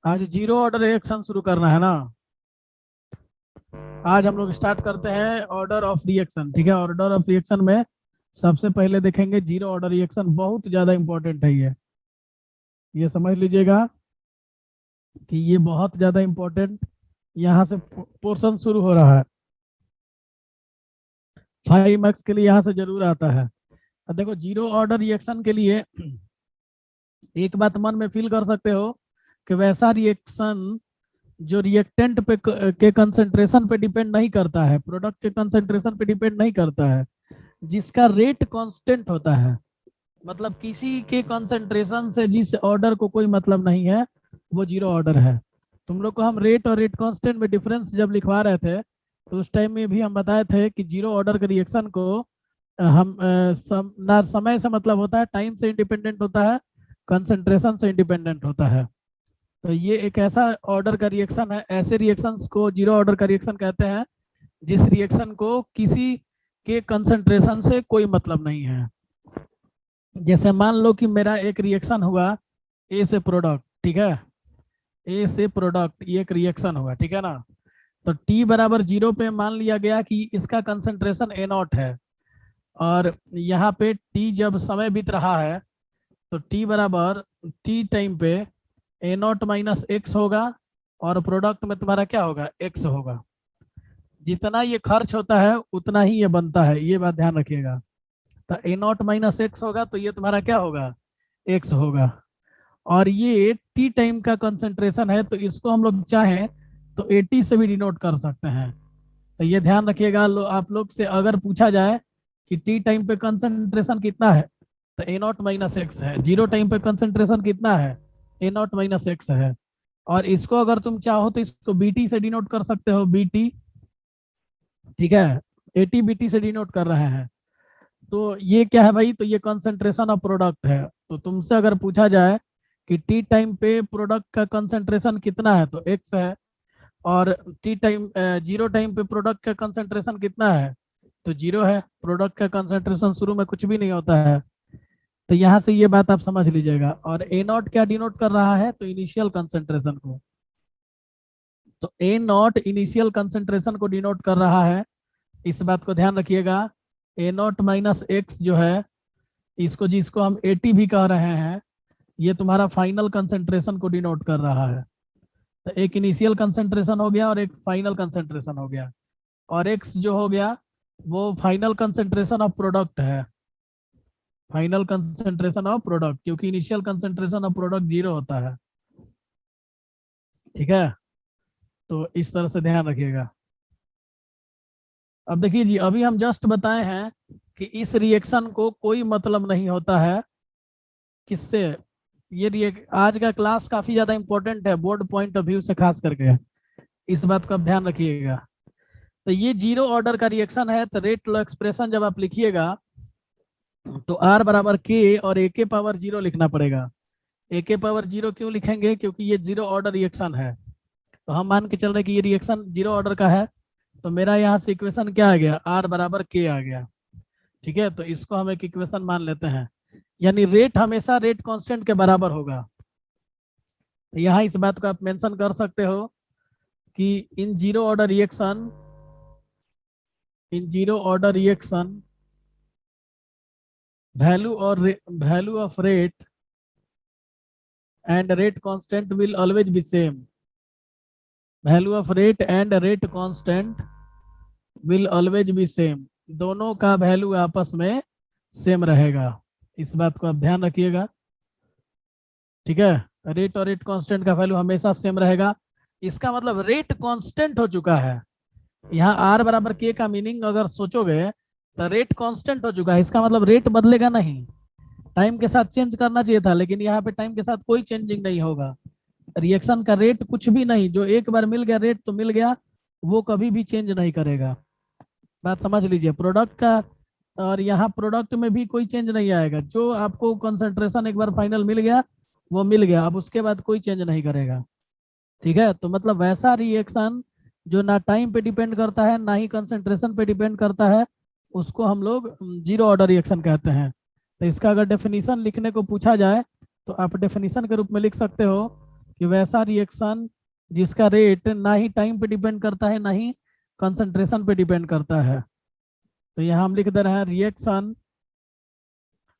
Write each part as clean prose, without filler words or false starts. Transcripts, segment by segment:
आज zero order reaction शुरू करना है ना। आज हम लोग स्टार्ट करते हैं ऑर्डर ऑफ रिएक्शन। ठीक है, ऑर्डर ऑफ रिएक्शन में सबसे पहले देखेंगे जीरो ऑर्डर रिएक्शन। बहुत ज्यादा इंपॉर्टेंट है ये समझ लीजिएगा कि ये बहुत ज्यादा इंपॉर्टेंट यहाँ से पोर्शन शुरू हो रहा है। 5 मार्क्स के लिए यहाँ से जरूर आता है। अब देखो जीरो ऑर्डर रिएक्शन के लिए एक बात मन में फील कर सकते हो कि वैसा रिएक्शन जो रिएक्टेंट पे के कंसंट्रेशन पे डिपेंड नहीं करता है, प्रोडक्ट के कंसंट्रेशन पे डिपेंड नहीं करता है, जिसका रेट कांस्टेंट होता है। मतलब किसी के कंसंट्रेशन से जिस ऑर्डर को कोई मतलब नहीं है, वो जीरो ऑर्डर है। तुम लोग को हम रेट और रेट कांस्टेंट में डिफरेंस जब लिखवा रहे थे तो उस टाइम में भी हम बताए थे कि जीरो ऑर्डर के रिएक्शन को ना समय से मतलब होता है, टाइम से इंडिपेंडेंट होता है, कंसंट्रेशन से इंडिपेंडेंट होता है। तो ये एक ऐसा ऑर्डर का रिएक्शन है, ऐसे रिएक्शंस को जीरो ऑर्डर का रिएक्शन कहते हैं जिस रिएक्शन को किसी के कंसंट्रेशन से कोई मतलब नहीं है। जैसे मान लो कि मेरा एक रिएक्शन हुआ ए से प्रोडक्ट, ठीक है, ए से प्रोडक्ट, ये एक रिएक्शन हुआ, ठीक है ना। तो टी बराबर जीरो पे मान लिया गया कि इसका कंसंट्रेशन ए नॉट है, और यहाँ पे टी जब समय बीत रहा है तो टी बराबर टी टाइम पे ए नॉट माइनस एक्स होगा, और प्रोडक्ट में तुम्हारा क्या होगा, एक्स होगा। जितना ये खर्च होता है उतना ही ये बनता है, ये बात ध्यान रखिएगा। तो ए नॉट माइनस एक्स होगा तो ये तुम्हारा क्या होगा, एक्स होगा। और ये टी टाइम का कंसंट्रेशन है, तो इसको हम लोग चाहें तो एटी से भी डिनोट कर सकते हैं। तो ये ध्यान रखिएगा, आप लोग से अगर पूछा जाए कि टी टाइम पे कंसंट्रेशन कितना है तो ए नॉट माइनस एक्स है, जीरो टाइम पे कंसंट्रेशन कितना है, ए नॉट माइनस एक्स है। और इसको अगर तुम चाहो तो इसको बीटी से डिनोट कर सकते हो, बीटी, ठीक है, एटी बीटी से डिनोट कर रहे हैं। तो ये क्या है भाई, तो ये कंसंट्रेशन ऑफ प्रोडक्ट है। तो तुमसे अगर पूछा जाए कि टी टाइम पे प्रोडक्ट का कंसंट्रेशन कितना है तो एक्स है, और टी टाइम जीरो टाइम पे प्रोडक्ट का कंसंट्रेशन कितना है तो जीरो है। प्रोडक्ट का कंसंट्रेशन शुरू में कुछ भी नहीं होता है। तो यहाँ से ये बात आप समझ लीजिएगा। और ए नॉट क्या डिनोट कर रहा है, तो इनिशियल कंसंट्रेशन को। तो ए नॉट इनिशियल कंसंट्रेशन को डिनोट कर रहा है, इस बात को ध्यान रखिएगा। ए नॉट माइनस एक्स जो है, इसको जिसको हम एटी भी कह रहे हैं, ये तुम्हारा फाइनल कंसंट्रेशन को डिनोट कर रहा है। तो एक इनिशियल कंसंट्रेशन हो गया और एक फाइनल कंसंट्रेशन हो गया। और एक्स जो हो गया वो फाइनल कंसंट्रेशन ऑफ प्रोडक्ट है, फाइनल कंसंट्रेशन ऑफ प्रोडक्ट, क्योंकि initial concentration of product zero होता है। ठीक है, तो इस तरह से ध्यान रखिएगा। अब देखिए जी, अभी हम जस्ट बताए हैं कि इस रिएक्शन को कोई मतलब नहीं होता है किससे। ये आज का क्लास काफी ज्यादा इंपॉर्टेंट है बोर्ड पॉइंट ऑफ व्यू से, खास करके इस बात को आप ध्यान रखिएगा। तो ये जीरो ऑर्डर का रिएक्शन है, तो रेट लॉ एक्सप्रेशन जब आप लिखिएगा तो आर बराबर के और ए के पावर जीरो लिखना पड़ेगा। ए के पावर जीरो क्यों लिखेंगे, क्योंकि ये जीरो ऑर्डर रिएक्शन है। तो हम मान के चल रहे हैं कि ये रिएक्शन जीरो ऑर्डर का है, तो मेरा यहाँ से इक्वेशन क्या आ गया, आर बराबर के आ गया। ठीक है, तो इसको हम एक इक्वेशन मान लेते हैं। यानी रेट हमेशा रेट कांस्टेंट के बराबर होगा। तो यहाँ इस बात को आप मेंशन कर सकते हो कि in zero order reaction, in zero order reaction value और value of rate and rate constant will always be same. Value of rate and rate constant will always be same, दोनों का वैल्यू आपस में same रहेगा। इस बात को आप ध्यान रखिएगा। ठीक है, रेट और रेट कांस्टेंट का वैल्यू हमेशा सेम रहेगा। इसका मतलब रेट कांस्टेंट हो चुका है। यहाँ आर बराबर के का मीनिंग अगर सोचोगे तो रेट कांस्टेंट हो चुका है, इसका मतलब रेट बदलेगा नहीं। टाइम के साथ चेंज करना चाहिए था, लेकिन यहाँ पे टाइम के साथ कोई चेंजिंग नहीं होगा। रिएक्शन का रेट कुछ भी नहीं, जो एक बार मिल गया रेट तो मिल गया, वो कभी भी चेंज नहीं करेगा। बात समझ लीजिए प्रोडक्ट का। और यहाँ प्रोडक्ट में भी कोई चेंज नहीं आएगा, जो आपको कंसंट्रेशन एक बार फाइनल मिल गया वो मिल गया, अब उसके बाद कोई चेंज नहीं करेगा। ठीक है, तो मतलब वैसा रिएक्शन जो ना टाइम पे डिपेंड करता है ना ही कंसंट्रेशन पे डिपेंड करता है, उसको हम लोग जीरो ऑर्डर रिएक्शन कहते हैं। तो इसका अगर डेफिनेशन लिखने को पूछा जाए तो आप डेफिनेशन के रूप में लिख सकते हो कि वैसा रिएक्शन जिसका रेट ना ही टाइम पे डिपेंड करता है ना ही कंसंट्रेशन पे डिपेंड करता है। तो यहाँ हम लिख दे रहे हैं reaction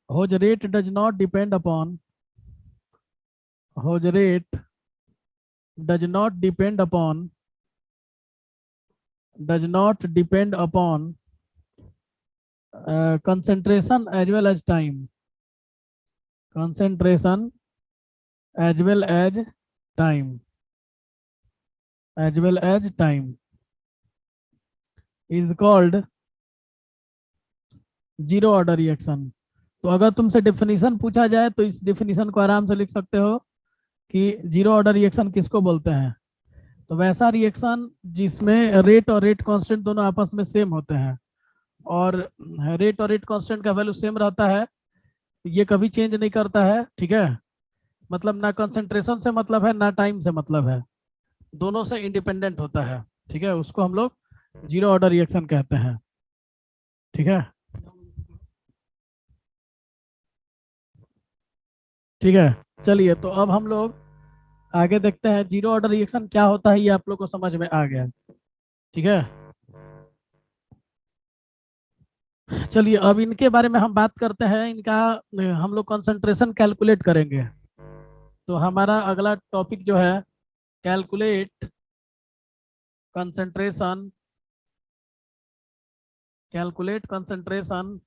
whose rate does not depend upon whose rate does not depend upon concentration as well as time, concentration as well as time, as well as time is called zero order reaction. तो अगर तुमसे definition पूछा जाए तो इस definition को आराम से लिख सकते हो कि जीरो ऑर्डर रिएक्शन किसको बोलते हैं। तो वैसा रिएक्शन जिसमें रेट और रेट कांस्टेंट दोनों आपस में सेम होते हैं, और रेट और रेट कांस्टेंट का वैल्यू सेम रहता है, ये कभी चेंज नहीं करता है। ठीक है, मतलब ना कंसंट्रेशन से मतलब है ना टाइम से मतलब है, दोनों से इंडिपेंडेंट होता है। ठीक है, उसको हम लोग जीरो ऑर्डर रिएक्शन कहते हैं। ठीक है, ठीक है, चलिए तो अब हम लोग आगे देखते हैं जीरो ऑर्डर रिएक्शन क्या होता है, ये आप लोग को समझ में आ गया। ठीक है, चलिए अब इनके बारे में हम बात करते हैं। इनका हम लोग कंसंट्रेशन कैलकुलेट करेंगे। तो हमारा अगला टॉपिक जो है calculate concentration, calculate concentration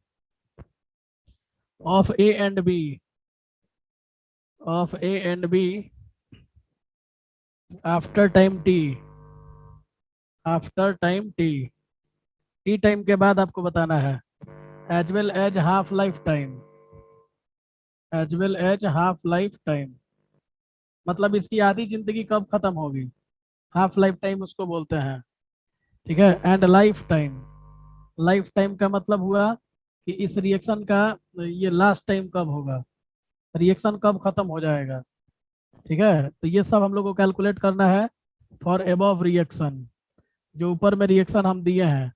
of A and B, of A and B after time T, after time T, T time के बाद आपको बताना है, as well as half life time, as well as half life time, मतलब इसकी आधी जिंदगी कब खत्म होगी, हाफ लाइफ टाइम उसको बोलते हैं। ठीक है, and life time, life time का मतलब हुआ कि इस रिएक्शन का ये लास्ट टाइम कब होगा, रिएक्शन कब खत्म हो जाएगा। ठीक है, तो ये सब हम लोग को कैलकुलेट करना है फॉर एबव रिएक्शन, जो ऊपर में रिएक्शन हम दिए हैं।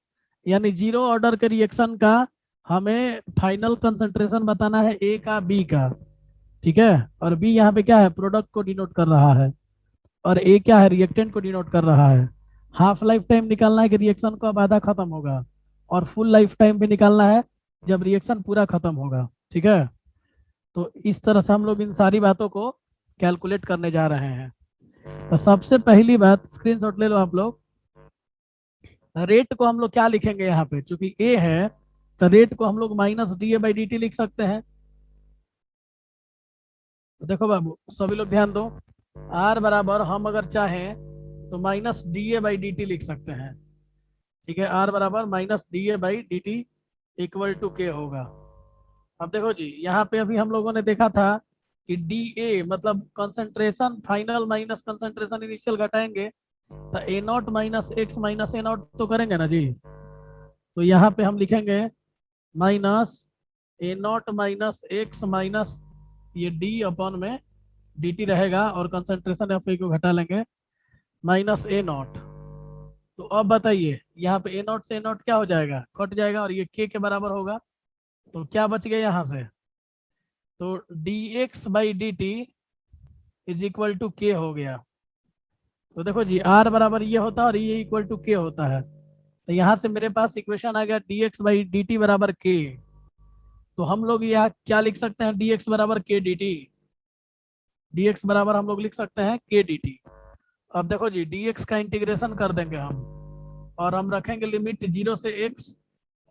यानी जीरो ऑर्डर के रिएक्शन का हमें फाइनल कंसंट्रेशन बताना है ए का बी का। ठीक है, और बी यहाँ पे क्या है, प्रोडक्ट को डिनोट कर रहा है, और ए क्या है, रिएक्टेंट को डिनोट कर रहा है। हाफ लाइफ टाइम निकालना है कि रिएक्शन कब आधा खत्म होगा, और फुल लाइफ टाइम भी निकालना है जब रिएक्शन पूरा खत्म होगा। ठीक है, तो इस तरह से हम लोग इन सारी बातों को कैलकुलेट करने जा रहे हैं। तो सबसे पहली बात, स्क्रीनशॉट ले लो आप लोग। रेट को हम लोग क्या लिखेंगे यहाँ पे, चूंकि ए है तो रेट को हम लोग minus d A by d T लिख सकते हैं। तो देखो बाबू सभी लोग ध्यान दो, आर बराबर हम अगर चाहें तो minus d A by d T लिख सकते हैं। ठीक है, आर बराबर minus d A by d T equal to k होगा। अब देखो जी, यहाँ पे अभी हम लोगों ने देखा था कि डी ए मतलब concentration final minus concentration initial घटाएंगे तो A naught minus X minus A naught तो करेंगे ना जी। तो यहाँ पे हम लिखेंगे minus A naught minus X minus ये डी अपॉन में डी टी रहेगा, और कंसंट्रेशन एफ ए को घटा लेंगे माइनस ए नॉट। तो अब बताइए यहाँ पे ए नॉट से ए नॉट क्या हो जाएगा, कट जाएगा, और ये के बराबर होगा। तो क्या बच गया यहाँ से, तो d x by d t is equal to k हो गया। तो देखो जी आर बराबर ये होता है और ये इक्वल टू के होता है, तो यहाँ से मेरे पास इक्वेशन आ गया D x by d T बराबर के। तो हम लोग यहाँ क्या लिख सकते हैं, डी एक्स बराबर के डी टी, डी एक्स बराबर हम लोग लिख सकते हैं के डी टी। अब देखो जी डी एक्स का इंटीग्रेशन कर देंगे हम, और हम रखेंगे लिमिट जीरो से एक्स,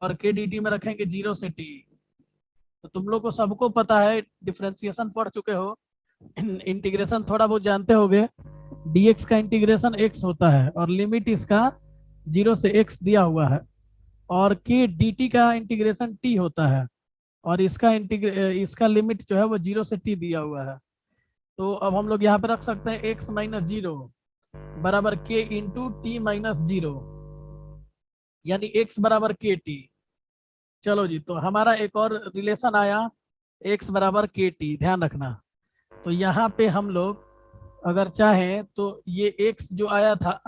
और के डी टी में रखेंगे जीरो से टी। तो तुम लोग को सबको पता है, डिफ्रेंसिएशन पढ़ चुके हो, इंटीग्रेशन थोड़ा बहुत जानते होगे। dx का इंटीग्रेशन x होता है और लिमिट इसका जीरो से x दिया हुआ है, और के dt का इंटीग्रेशन t होता है, और इसका लिमिट जो है वो जीरो से t दिया हुआ है। तो अब हम लोग यहाँ पे रख सकते हैं x माइनस जीरो बराबर के इंटू टी माइनस जीरो, यानी x बराबर के टी। चलो जी, तो हमारा एक और रिलेशन आया x बराबर के टी, ध्यान रखना। तो यहाँ पे हम लोग अगर चाहें तो ये x जो आया था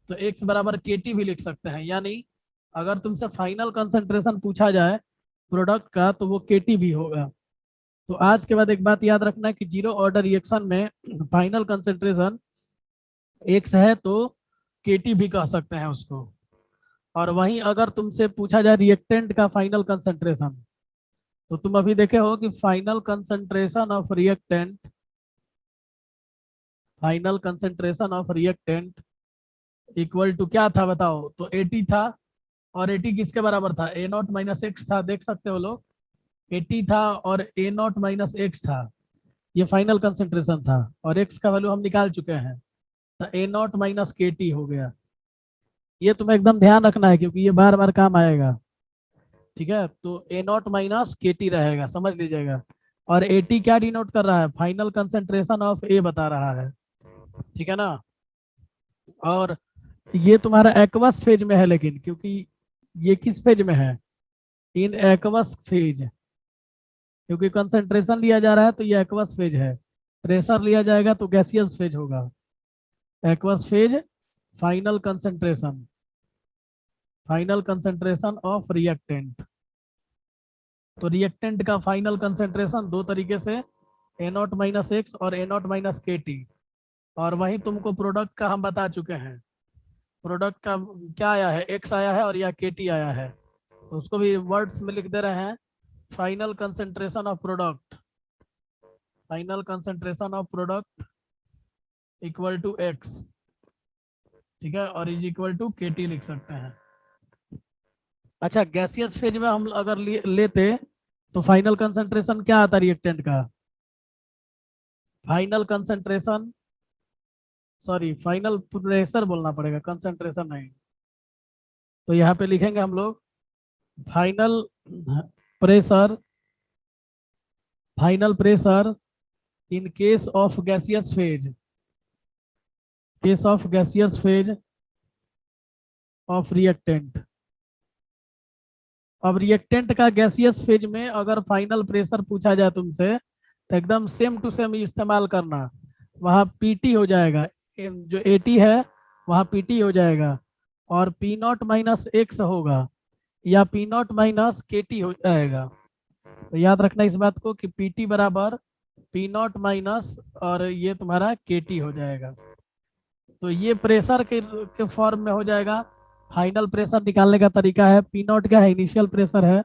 तो x बराबर के टी भी लिख सकते हैं, यानी अगर तुमसे फाइनल कंसंट्रेशन पूछा जाए प्रोडक्ट का तो वो के टी भी होगा। तो आज के बाद एक बात याद रखना कि जीरो ऑर्डर रिएक्शन में फाइनल कंसेंट्रेशन एक्स है तो केटी भी कह सकते हैं उसको। और वहीं अगर तुमसे पूछा जाए रिएक्टेंट का फाइनल कंसेंट्रेशन, तो तुम अभी देखे हो कि final concentration of reactant equal to क्या था बताओ? तो 80 था। और 80 किसके बराबर था? ए नॉट माइनस एक्स था, देख सकते हो लोग। 80 था और ए नॉट माइनस एक्स था, ये फाइनल कंसेंट्रेशन था। और एक्स का वैल्यू हम निकाल चुके हैं, तो A naught minus k T हो गया। ये तुम्हें एकदम ध्यान रखना है क्योंकि ये बार बार काम आएगा। ठीक है, तो A naught minus k T रहेगा, समझ लीजिएगा। और ए टी क्या डिनोट कर रहा है? फाइनल कंसेंट्रेशन ऑफ ए बता रहा है। ठीक है ना? और ये तुम्हारा एक्वस फेज में है, लेकिन क्योंकि ये किस फेज में है? In aqueous phase. क्योंकि कंसंट्रेशन लिया जा रहा है तो ये एक्वस फेज है। प्रेशर लिया जाएगा तो गैसियस फेज होगा। Aqueous phase, final concentration, final concentration of reactant. तो रिएक्टेंट का फाइनल कंसंट्रेशन दो तरीके से, ए नॉट माइनस एक्स और ए नॉट माइनस के टी। और वही तुमको प्रोडक्ट का हम बता चुके हैं। प्रोडक्ट का क्या आया है? एक्स आया है और या के टी आया है। तो उसको भी वर्ड्स में लिख दे रहे हैं, final concentration of product, final concentration of product equal to x. ठीक है, और is equal to k t लिख सकते हैं। अच्छा, गैसियस फेज में हम अगर लेते तो फाइनल कंसंट्रेशन क्या आता रिएक्टेंट का? Final concentration, sorry final pressure बोलना पड़ेगा, कंसंट्रेशन नहीं। तो यहाँ पे लिखेंगे हम लोग final pressure, final pressure in case of gaseous phase, case of gaseous phase of reactant. अब रिएक्टेंट का गैसियस फेज में अगर फाइनल प्रेशर पूछा जाए तुमसे, तो एकदम सेम टू सेम इस्तेमाल करना। वहाँ पीटी हो जाएगा, जो एटी है वहाँ पीटी हो जाएगा, और पी नॉट माइनस एक्स होगा, या P not minus k T हो जाएगा। तो याद रखना इस बात को कि पीटी बराबर पी नॉट माइनस और ये तुम्हारा के टी हो जाएगा। तो ये प्रेशर के फॉर्म में हो जाएगा। फाइनल प्रेशर निकालने का तरीका है, पी नॉट क्या है? इनिशियल प्रेशर है।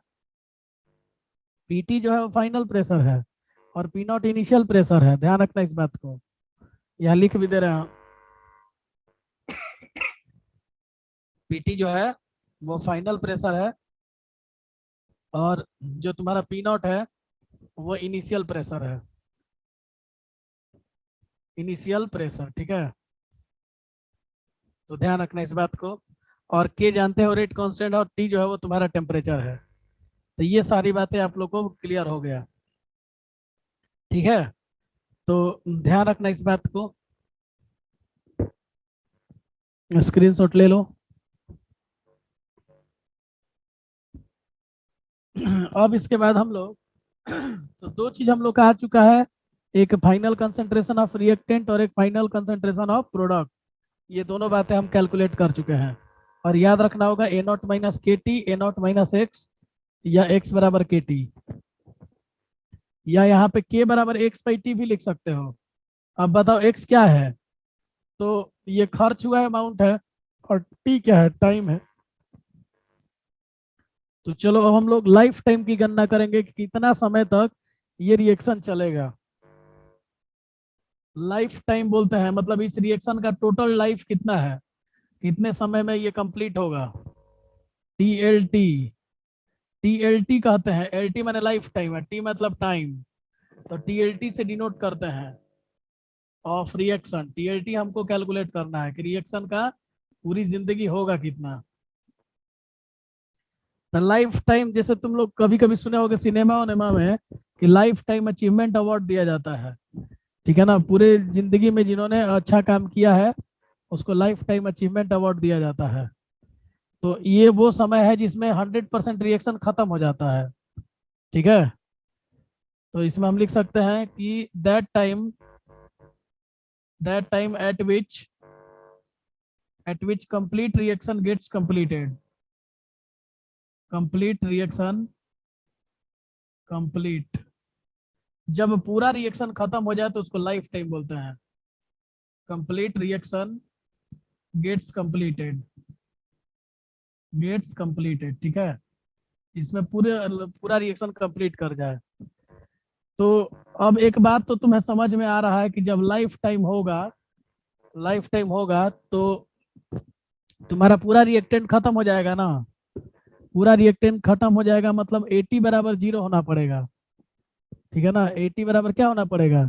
पीटी जो है वो फाइनल प्रेशर है, और पी नॉट इनिशियल प्रेशर है। ध्यान रखना इस बात को, यहाँ लिख भी दे रहे हैं। पीटी जो है वो फाइनल प्रेशर है, और जो तुम्हारा पी नॉट है वो इनिशियल प्रेशर है, इनिशियल प्रेशर। ठीक है, तो ध्यान रखना इस बात को। और के जानते हो रेट कांस्टेंट, और टी जो है वो तुम्हारा टेम्परेचर है। तो ये सारी बातें आप लोग को क्लियर हो गया। ठीक है, तो ध्यान रखना इस बात को, स्क्रीनशॉट ले लो। अब इसके बाद हम लोग तो दो चीज हम लोग का आ चुका है, एक फाइनल कंसंट्रेशन ऑफ रिएक्टेंट और एक फाइनल कंसंट्रेशन ऑफ प्रोडक्ट। ये दोनों बातें हम कैलकुलेट कर चुके हैं। और याद रखना होगा ए नॉट माइनस के टी, ए नॉट माइनस एक्स, या एक्स बराबर के टी, या यहाँ पे के बराबर एक्स बाई टी भी लिख सकते हो। अब बताओ एक्स क्या है? तो ये खर्च हुआ अमाउंट है, और टी क्या है? टाइम है। तो चलो अब हम लोग लाइफ टाइम की गणना करेंगे कि कितना समय तक ये रिएक्शन चलेगा। लाइफ टाइम बोलते हैं मतलब इस रिएक्शन का टोटल लाइफ कितना है, कितने समय में ये कंप्लीट होगा। T L T, T L T कहते हैं। एल टी मैंने लाइफ टाइम है, टी मतलब टाइम, तो टी एल टी से डिनोट करते हैं of reaction. T L T हमको कैलकुलेट करना है कि रिएक्शन का पूरी जिंदगी होगा कितना। तो लाइफ टाइम, जैसे तुम लोग कभी कभी सुने होगे सिनेमा उनेमा में कि लाइफ टाइम अचीवमेंट अवार्ड दिया जाता है। ठीक है ना, पूरे जिंदगी में जिन्होंने अच्छा काम किया है उसको लाइफ टाइम अचीवमेंट अवार्ड दिया जाता है। तो ये वो समय है जिसमें 100% रिएक्शन खत्म हो जाता है। ठीक है, तो इसमें हम लिख सकते हैं कि that time at which complete reaction gets completed, complete reaction complete जब पूरा रिएक्शन खत्म हो जाए तो उसको लाइफ टाइम बोलते हैं। Complete reaction gets completed, gets completed, ठीक है, इसमें पूरे पूरा रिएक्शन कंप्लीट कर जाए। तो अब एक बात तो तुम्हें समझ में आ रहा है कि जब लाइफ टाइम होगा, लाइफ टाइम होगा तो तुम्हारा पूरा रिएक्टेंट खत्म हो जाएगा ना। पूरा रिएक्टेंट खत्म हो जाएगा मतलब 80 बराबर 0 होना पड़ेगा, ठीक है ना। 80 बराबर क्या होना पड़ेगा,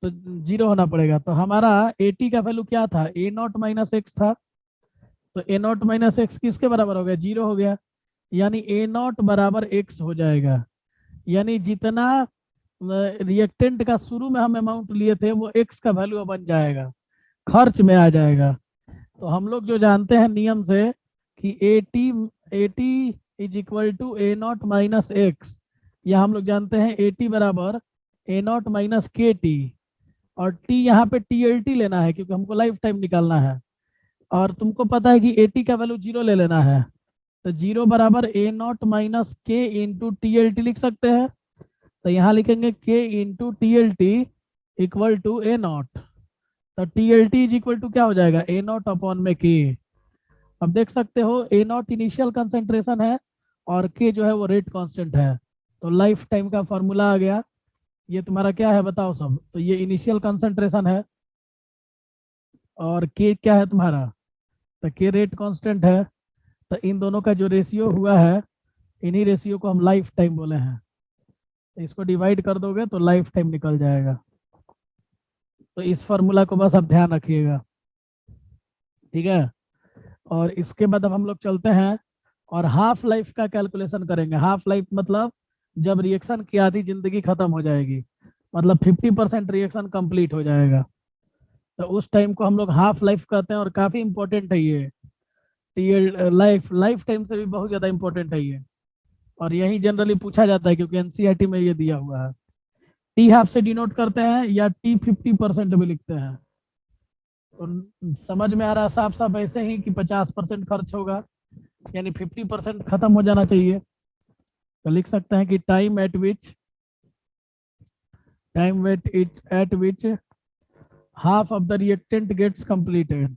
तो 0 होना पड़ेगा। तो हमारा 80 का वैल्यू क्या था, ए नॉट माइनस एक्स था। तो ए नॉट माइनस एक्स किसके बराबर हो गया, 0 हो गया। यानी ए नॉट बराबर एक्स हो जाएगा। यानी जितना रिएक्टेंट का शुरू में हम अमाउंट लिए थे वो एक्स का वैल्यू बन जाएगा, खर्च में आ जाएगा। तो हम लोग जो जानते हैं नियम से कि A t is equal to A naught minus x, या हम लोग जानते हैं एटी बराबर A naught minus k t, और टी यहाँ पे टी एल टी लेना है क्योंकि हमको लाइफ टाइम निकालना है। और तुमको पता है कि एटी का वैल्यू 0 ले लेना है, तो 0 बराबर A naught minus K into T L T लिख सकते हैं। तो यहाँ लिखेंगे K into T L T equal to A naught. तो T L T is equal to क्या हो जाएगा, ए नॉट अपॉन में के। अब देख सकते हो ए नॉट इनिशियल कंसेंट्रेशन है और के जो है वो रेट कांस्टेंट है। तो लाइफ टाइम का फॉर्मूला आ गया। ये तुम्हारा क्या है बताओ सब, तो ये इनिशियल कंसेंट्रेशन है और के क्या है तुम्हारा, तो के रेट कांस्टेंट है। तो इन दोनों का जो रेशियो हुआ है, इन्हीं रेशियो को हम लाइफ टाइम बोले हैं। तो इसको डिवाइड कर दोगे तो लाइफ टाइम निकल जाएगा। तो इस फॉर्मूला को बस आप ध्यान रखिएगा, ठीक है। और इसके बाद अब हम लोग चलते हैं और हाफ लाइफ का कैलकुलेशन करेंगे। हाफ लाइफ मतलब जब रिएक्शन की आधी जिंदगी खत्म हो जाएगी, मतलब 50% रिएक्शन कंप्लीट हो जाएगा, तो उस टाइम को हम लोग हाफ लाइफ कहते हैं। और काफी इंपॉर्टेंट है ये लाइफ लाइफ टाइम से भी बहुत ज्यादा इंपॉर्टेंट है ये। और यही जनरली पूछा जाता है क्योंकि एनसीईआरटी में ये दिया हुआ है। टी हाफ से डिनोट करते हैं या टी 50% भी लिखते हैं। तो समझ में आ रहा है साफ साफ ऐसे ही कि 50% खर्च होगा, यानी 50% खत्म हो जाना चाहिए। तो लिख सकते हैं कि time at which half of the reactant gets completed,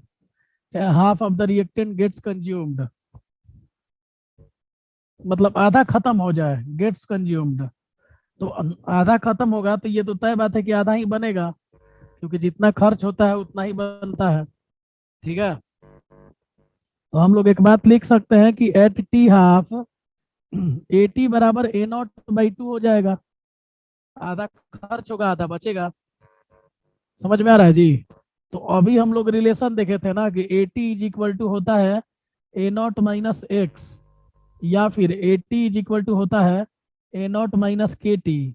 half of the reactant gets consumed, मतलब आधा खत्म हो जाए, गेट्स कंज्यूम्ड। तो आधा खत्म होगा तो ये तो तय बात है कि आधा ही बनेगा, क्योंकि जितना खर्च होता है उतना ही बनता है, ठीक है। तो हम लोग एक बात लिख सकते हैं कि at T half A T बराबर ए नॉट बाई टू हो जाएगा। आधा खर्च होगा आधा बचेगा, समझ में आ रहा है जी। तो अभी हम लोग रिलेशन देखे थे ना कि A t is equal to होता है ए नॉट माइनस एक्स, या फिर A t is equal to होता है A naught minus k t.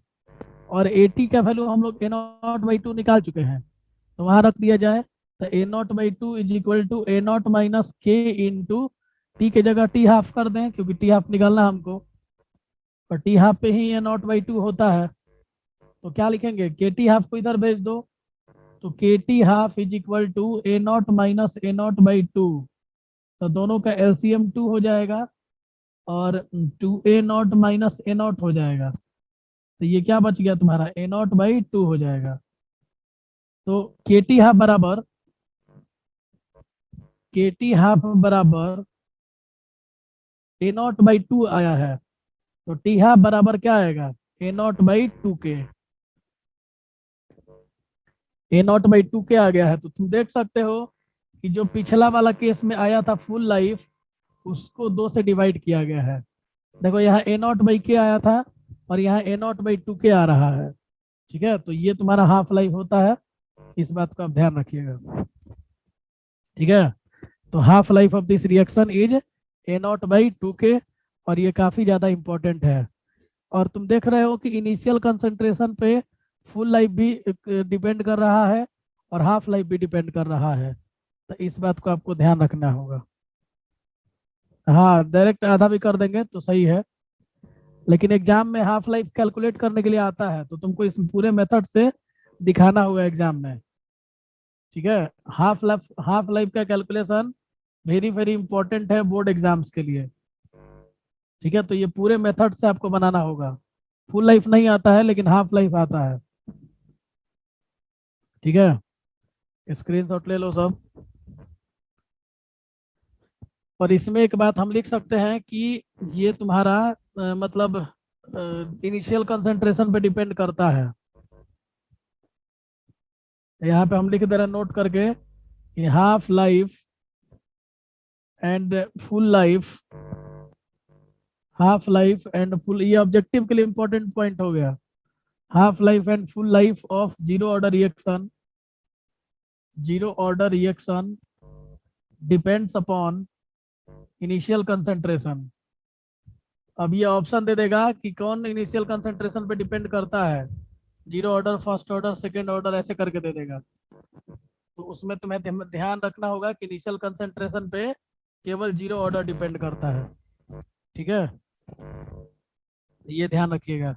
और ए टी का वैल्यू हम लोग ए नॉट बाई टू निकाल चुके हैं, तो वहां रख दिया जाए। तो A naught by two is equal to A naught minus K into T के जगह टी हाफ कर दें क्योंकि टी हाफ निकालना हमको, और टी हाफ पे ही ए नॉट बाई टू होता है। तो क्या लिखेंगे, के टी हाफ को इधर भेज दो, तो k t half is equal to A naught minus A naught by two. तो दोनों का एलसीएम 2 हो जाएगा और 2a0 माइनस ए नॉट हो जाएगा। तो ये क्या बच गया तुम्हारा, ए नॉट बाई टू हो जाएगा। तो के टी हाफ बराबर ए नॉट बाई टू आया है, तो टी हाफ बराबर क्या आएगा, ए नॉट बाई टू के। ए नॉट बाई टू के आ गया है। तो तुम देख सकते हो कि जो पिछला वाला केस में आया था फुल लाइफ, उसको 2 से डिवाइड किया गया है। देखो यहाँ ए नॉट बाई के आया था और यहाँ ए नॉट बाई टू के आ रहा है, ठीक है। तो ये तुम्हारा हाफ लाइफ होता है, इस बात को आप ध्यान रखिएगा, ठीक है। तो half life of this reaction is a naught by to के, और ये काफी ज्यादा इंपॉर्टेंट है। और तुम देख रहे हो कि इनिशियल कंसंट्रेशन पे फुल लाइफ भी डिपेंड कर रहा है और हाफ लाइफ भी डिपेंड कर रहा है। तो इस बात को आपको ध्यान रखना होगा। हाँ डायरेक्ट आधा भी कर देंगे तो सही है, लेकिन एग्जाम में हाफ लाइफ कैलकुलेट करने के लिए आता है, तो तुमको इस पूरे मेथड से दिखाना होगा एग्जाम में, ठीक है। हाफ लाइफ का कैलकुलेशन वेरी वेरी इंपॉर्टेंट है बोर्ड एग्जाम्स के लिए, ठीक है। तो ये पूरे मेथड से आपको बनाना होगा। फुल लाइफ नहीं आता है लेकिन हाफ लाइफ आता है। ठीक है, स्क्रीनशॉट ले लो सब। और इसमें एक बात हम लिख सकते हैं कि ये तुम्हारा मतलब इनिशियल कंसंट्रेशन पे डिपेंड करता है। यहाँ पे हम लिख दे रहे हैं नोट करके कि half life and full life, half life and full, ये ऑब्जेक्टिव के लिए इंपॉर्टेंट पॉइंट हो गया। Half life and full life of zero order reaction, zero order reaction depends upon initial concentration. अब ये ऑप्शन दे देगा कि कौन इनिशियल कंसंट्रेशन पे डिपेंड करता है, zero order, first order, second order, ऐसे करके दे देगा। तो उसमें तुम्हें ध्यान रखना होगा कि इनिशियल कंसंट्रेशन पे केवल जीरो ऑर्डर डिपेंड करता है। ठीक है, ये ध्यान रखिएगा।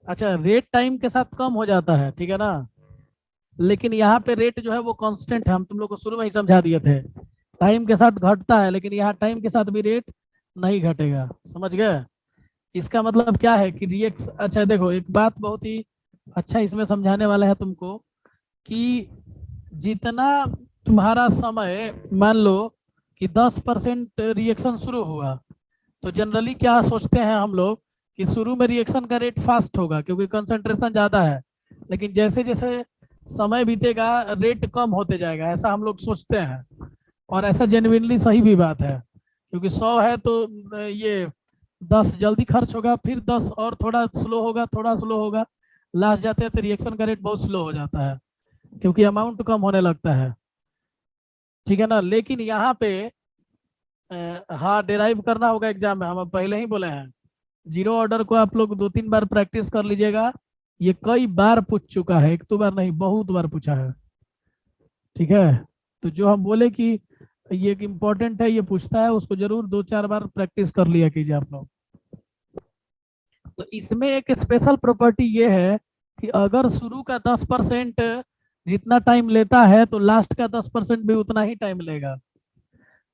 अच्छा, रेट टाइम के साथ कम हो जाता है, ठीक है ना, लेकिन यहाँ पे रेट जो है वो कांस्टेंट है, हम तुम लोग को शुरू में ही समझा दिए थे। टाइम के साथ घटता है लेकिन यहाँ टाइम के साथ भी रेट नहीं घटेगा, समझ गए। इसका मतलब क्या है कि रिएक्स, अच्छा देखो एक बात बहुत ही अच्छा इसमें समझाने वाला है तुमको कि जितना तुम्हारा समय, मान लो कि 10% रिएक्शन शुरू हुआ, तो जनरली क्या सोचते हैं हम लोग कि शुरू में रिएक्शन का रेट फास्ट होगा क्योंकि कंसंट्रेशन ज़्यादा है, लेकिन जैसे जैसे समय बीतेगा रेट कम होते जाएगा, ऐसा हम लोग सोचते हैं। और ऐसा जेन्युइनली सही भी बात है, क्योंकि 100 है तो ये 10 जल्दी खर्च होगा, फिर 10 और थोड़ा स्लो होगा, थोड़ा स्लो होगा, लास्ट जाते हैं तो रिएक्शन का रेट बहुत स्लो हो जाता है क्योंकि अमाउंट कम होने लगता है। ठीक है ना, लेकिन यहाँ पे हाँ डिराइव करना होगा एग्जाम में, हम पहले ही बोले हैं। जीरो ऑर्डर को आप लोग 2-3 बार प्रैक्टिस कर लीजिएगा, ये कई बार पूछ चुका है, एक दो बार नहीं, बहुत बार पूछा है। ठीक है, तो जो हम बोले कि ये इम्पोर्टेंट है, ये पूछता है, उसको जरूर 2-4 बार प्रैक्टिस कर लिया कीजिए आप लोग। तो इसमें एक स्पेशल प्रॉपर्टी ये है कि अगर शुरू का 10% जितना टाइम लेता है तो लास्ट का 10% भी उतना ही टाइम लेगा।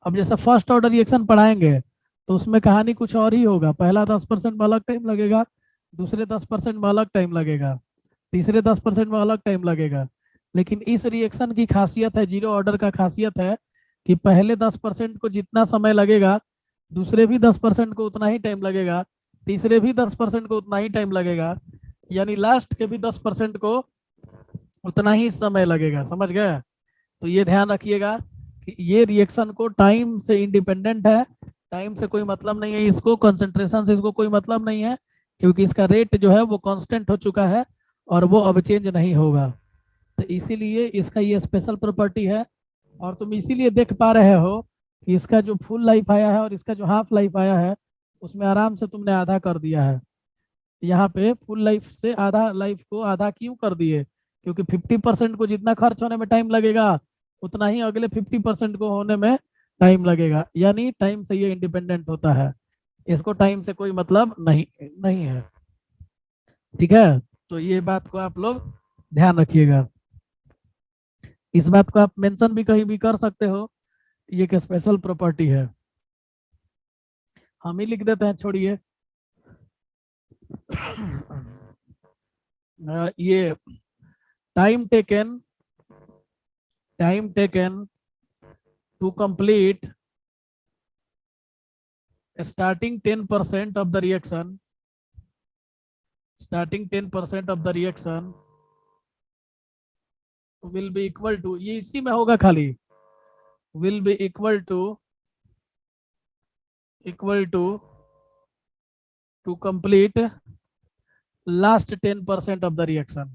अब जैसे फर्स्ट ऑर्डर रिएक्शन पढ़ाएंगे तो उसमें कहानी कुछ और ही होगा, पहला 10% में अलग टाइम लगेगा, दूसरे 10% में अलग टाइम लगेगा, तीसरे 10% में अलग टाइम लगेगा। लेकिन इस रिएक्शन की खासियत है, जीरो ऑर्डर का खासियत है कि पहले 10% को जितना समय लगेगा, दूसरे भी 10% को उतना ही टाइम लगेगा, तीसरे भी 10% को उतना ही टाइम लगेगा, यानी लास्ट के भी 10% को उतना ही समय लगेगा, समझ गए। तो ये ध्यान रखिएगा कि ये रिएक्शन को टाइम से इंडिपेंडेंट है, टाइम से कोई मतलब नहीं है इसको, कंसंट्रेशन से इसको कोई मतलब नहीं है, क्योंकि इसका रेट जो है वो कांस्टेंट हो चुका है और वो अब चेंज नहीं होगा। तो इसीलिए इसका ये स्पेशल प्रॉपर्टी है। और तुम इसीलिए देख पा रहे हो कि इसका जो फुल लाइफ आया है और इसका जो हाफ लाइफ आया है उसमें आराम से तुमने आधा कर दिया है। यहाँ पे फुल लाइफ से आधा लाइफ को आधा क्यों कर दिए, क्योंकि 50% को जितना खर्च होने में टाइम लगेगा उतना ही अगले 50% को होने में टाइम लगेगा, यानी टाइम से ये इंडिपेंडेंट होता है, इसको टाइम से कोई मतलब नहीं नहीं है। ठीक है, तो ये बात को आप लोग ध्यान रखिएगा, इस बात को आप मेंशन भी कहीं भी कर सकते हो, ये एक स्पेशल प्रॉपर्टी है, हम ही लिख देते हैं, छोड़िए। ये time taken, time taken to complete starting 10% of the reaction, starting 10% of the reaction will be equal to, ये इसी में होगा खाली, will be equal to to complete last 10% of the reaction,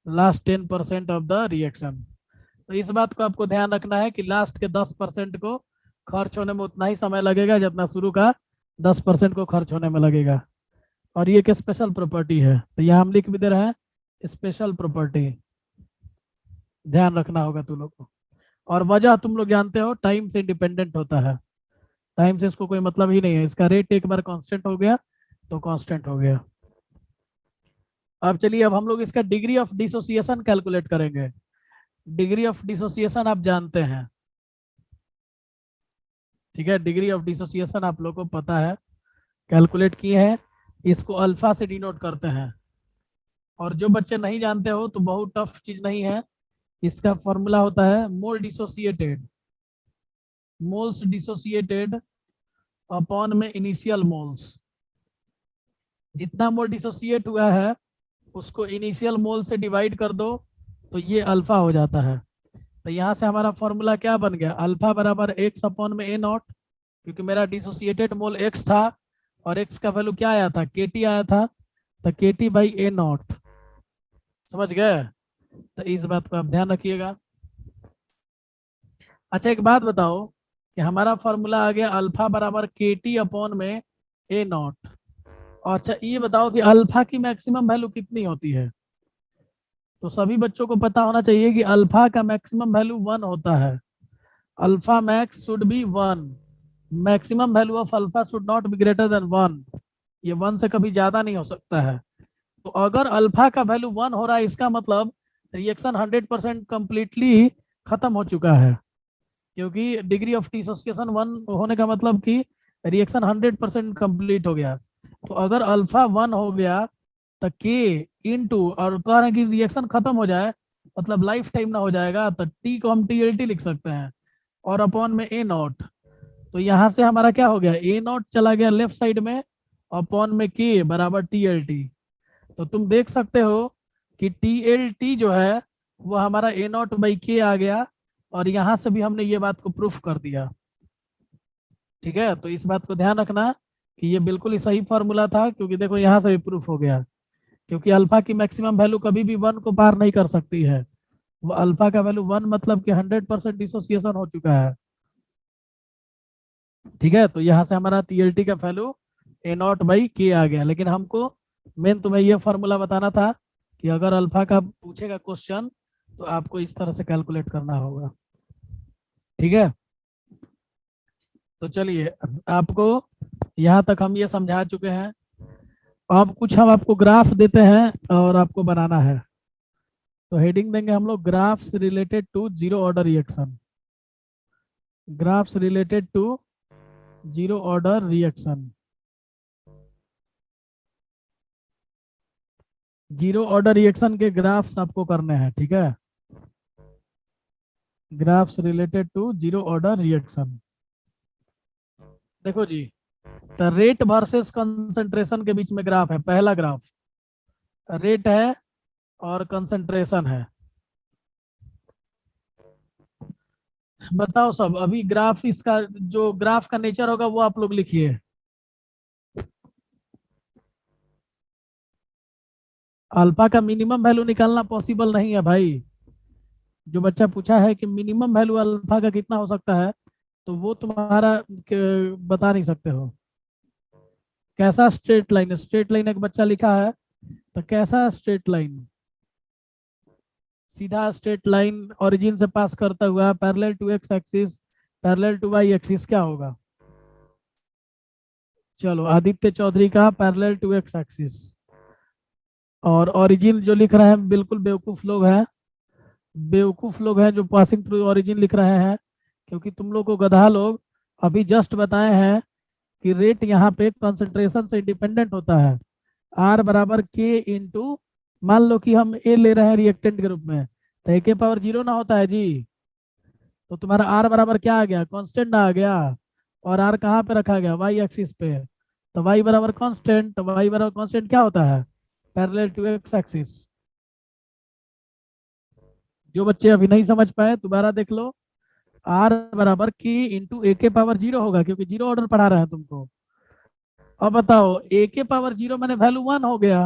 last 10% of the reaction। तो इस बात को आपको ध्यान रखना है कि लास्ट के 10% को खर्च होने में उतना ही समय लगेगा जितना शुरू का 10% को खर्च होने में लगेगा। और ये एक स्पेशल प्रॉपर्टी है, तो यहाँ हम लिख भी दे रहे हैं स्पेशल प्रॉपर्टी, ध्यान रखना होगा तुम लोग को। और वजह तुम लोग जानते हो, टाइम से इंडिपेंडेंट होता है, टाइम से इसको कोई मतलब ही नहीं है, इसका रेट एक बार कांस्टेंट हो गया तो कांस्टेंट हो गया। अब चलिए, अब हम लोग इसका डिग्री ऑफ डिसोसिएशन कैलकुलेट करेंगे। डिग्री ऑफ डिसोसिएशन आप जानते हैं, ठीक है, डिग्री ऑफ डिसोसिएशन आप लोग को पता है, कैलकुलेट किए हैं। इसको अल्फा से डिनोट करते हैं। और जो बच्चे नहीं जानते हो तो बहुत टफ चीज नहीं है, इसका फॉर्मूला होता है मोल डिसोसिएटेड, मोल्स डिसोसिएटेड अपॉन में इनिशियल मोल्स। जितना मोल डिसोसिएट हुआ है उसको इनिशियल मोल से डिवाइड कर दो तो ये अल्फा हो जाता है। तो यहाँ से हमारा फॉर्मूला क्या बन गया, अल्फा बराबर एक्स अपॉन में ए नॉट, क्योंकि मेरा डिसोसिएटेड मोल एक्स था और एक्स का वैल्यू क्या आया था, के टी आया था, तो k T by A not. समझ गए? तो इस बात को आप ध्यान रखिएगा। अच्छा एक बात बताओ कि हमारा फॉर्मूला आ गया अल्फा बराबर के टी अपॉन में ए नॉट। और अच्छा ये बताओ कि अल्फा की मैक्सिमम वैल्यू कितनी होती है। तो सभी बच्चों को पता होना चाहिए कि अल्फा का मैक्सिमम वैल्यू 1 होता है। Alpha max should be 1, maximum value of alpha should not be greater than 1, ये 1 से कभी ज्यादा नहीं हो सकता है। तो अगर अल्फा का वैल्यू 1 हो रहा है इसका मतलब रिएक्शन 100% कंप्लीटली खत्म हो चुका है, क्योंकि डिग्री ऑफ डिसोसिएशन 1 होने का मतलब कि रिएक्शन 100% कंप्लीट हो गया। तो अगर अल्फा 1 हो गया तो के इनटू, और कह रहे हैं कि रिएक्शन खत्म हो जाए मतलब लाइफ टाइम ना हो जाएगा, तो टी को हम टी एल टी लिख सकते हैं और अपॉन में ए नॉट। तो यहाँ से हमारा क्या हो गया, ए नॉट चला गया लेफ्ट साइड में, अपॉन में के बराबर टी एल टी। तो तुम देख सकते हो कि टी एल टी जो है वो हमारा ए नॉट बाई के आ गया, और यहाँ से भी हमने ये बात को प्रूफ कर दिया। ठीक है, तो इस बात को ध्यान रखना कि ये बिल्कुल ही सही फॉर्मूला था, क्योंकि देखो यहाँ से भी प्रूफ हो गया, क्योंकि अल्फा की मैक्सिमम वैल्यू कभी भी 1 को पार नहीं कर सकती है। वो अल्फा का वैल्यू 1 मतलब कि 100% डिसोसिएशन हो चुका है। ठीक है, तो यहाँ से हमारा टीएलटी का वैल्यू ए नॉट बाई के आ गया। लेकिन हमको मेन तुम्हें ये फॉर्मूला बताना था कि अगर अल्फा का पूछेगा क्वेश्चन तो आपको इस तरह से कैलकुलेट करना होगा। ठीक है, तो चलिए आपको यहाँ तक हम ये समझा चुके हैं। अब कुछ हम आपको ग्राफ देते हैं और आपको बनाना है। तो हेडिंग देंगे हम लोग graphs related to zero order reaction, graphs related to zero order reaction. Zero order reaction के ग्राफ्स आपको करने हैं। ठीक है, graphs related to zero order reaction. देखो जी, तो रेट वर्सेस कंसंट्रेशन के बीच में ग्राफ है। पहला ग्राफ रेट है और कंसंट्रेशन है। बताओ सब, अभी ग्राफ इसका जो ग्राफ का नेचर होगा वो आप लोग लिखिए। अल्फा का मिनिमम वैल्यू निकालना पॉसिबल नहीं है भाई। जो बच्चा पूछा है कि मिनिमम वैल्यू अल्फा का कितना हो सकता है, तो वो तुम्हारा बता नहीं सकते हो। कैसा स्ट्रेट लाइन, स्ट्रेट लाइन एक बच्चा लिखा है, तो कैसा स्ट्रेट लाइन, सीधा स्ट्रेट लाइन ओरिजिन से पास करता हुआ parallel to x axis parallel to y axis, क्या होगा। चलो आदित्य चौधरी का पैरेलल टू एक्स एक्सिस। और ओरिजिन जो लिख रहे हैं बिल्कुल बेवकूफ लोग हैं, बेवकूफ लोग हैं जो पासिंग थ्रू ओरिजिन लिख रहे हैं, क्योंकि तुम लोग को गधा लोग अभी जस्ट बताए हैं कि रेट यहाँ पे कंसंट्रेशन से इंडिपेंडेंट होता है। आर बराबर के इंटू, मान लो कि हम ए ले रहे हैं रिएक्टेंट के रूप में, तो ए के पावर 0 ना होता है जी। तो तुम्हारा आर बराबर क्या आ गया, कांस्टेंट आ गया। और आर कहाँ पे रखा गया, वाई एक्सिस पे। तो वाई बराबर कांस्टेंट, तो वाई बराबर कांस्टेंट क्या होता है, पैरेलल टू एक्स एक्सिस। जो बच्चे अभी नहीं समझ पाए दोबारा देख लो। आर बराबर की इंटू ए के पावर 0 होगा, क्योंकि 0 ऑर्डर पढ़ा रहे हैं तुमको। अब बताओ ए के पावर 0 मैंने वैल्यू 1 हो गया,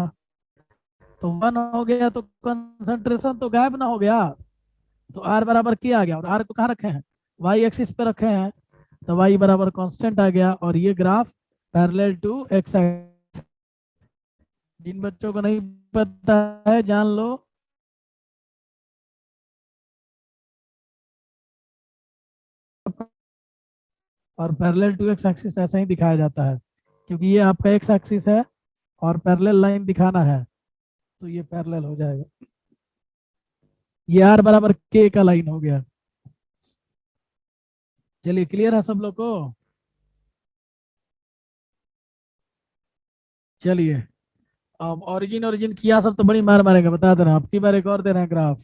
तो 1 हो गया तो कंसंट्रेशन तो गायब ना हो गया। तो आर बराबर क्या आ गया, और आर को कहाँ रखे हैं, वाई एक्सिस पे रखे हैं, तो वाई बराबर कांस्टेंट आ गया। और ये graph parallel to x axis. जिन बच्चों को नहीं पता है जान लो। और पैरेलल टू एक्स एक्सिस ऐसा ही दिखाया जाता है, क्योंकि ये आपका एक्स एक्सिस है और पैरेलल लाइन दिखाना है, तो ये पैरेलल हो जाएगा। ये आर बराबर के का लाइन हो गया। चलिए क्लियर है सब लोग को। चलिए, अब ओरिजिन ओरिजिन किया सब तो बड़ी मार मारेंगे, बता दे रहा हूं। अब की बार एक और दे रहे हैं ग्राफ,